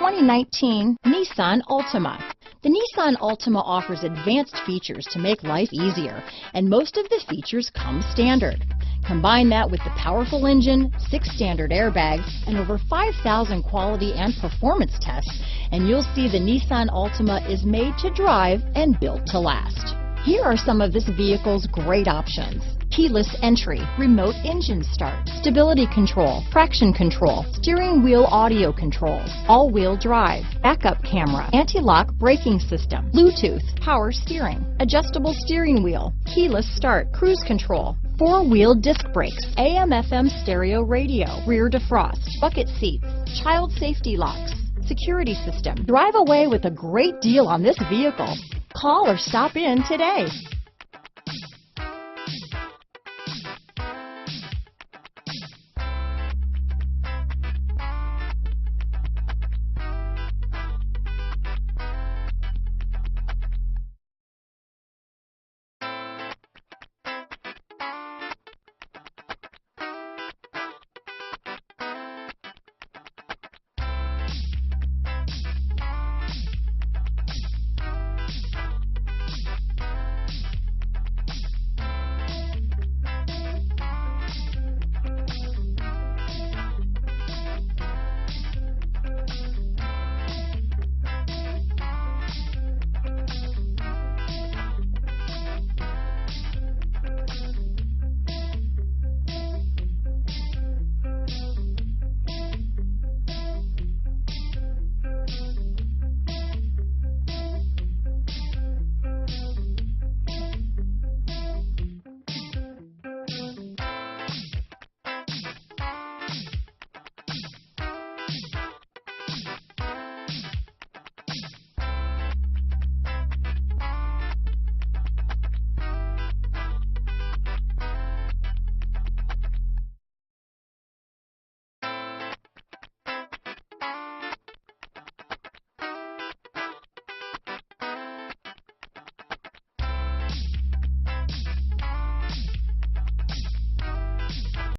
2019 Nissan Altima. The Nissan Altima offers advanced features to make life easier, and most of the features come standard. Combine that with the powerful engine, 6 standard airbags, and over 5,000 quality and performance tests, and you'll see the Nissan Altima is made to drive and built to last. Here are some of this vehicle's great options: keyless entry, remote engine start, stability control, traction control, steering wheel audio controls, all-wheel drive, backup camera, anti-lock braking system, Bluetooth, power steering, adjustable steering wheel, keyless start, cruise control, 4-wheel disc brakes, AM/FM stereo radio, rear defrost, bucket seats, child safety locks, security system. Drive away with a great deal on this vehicle. Call or stop in today.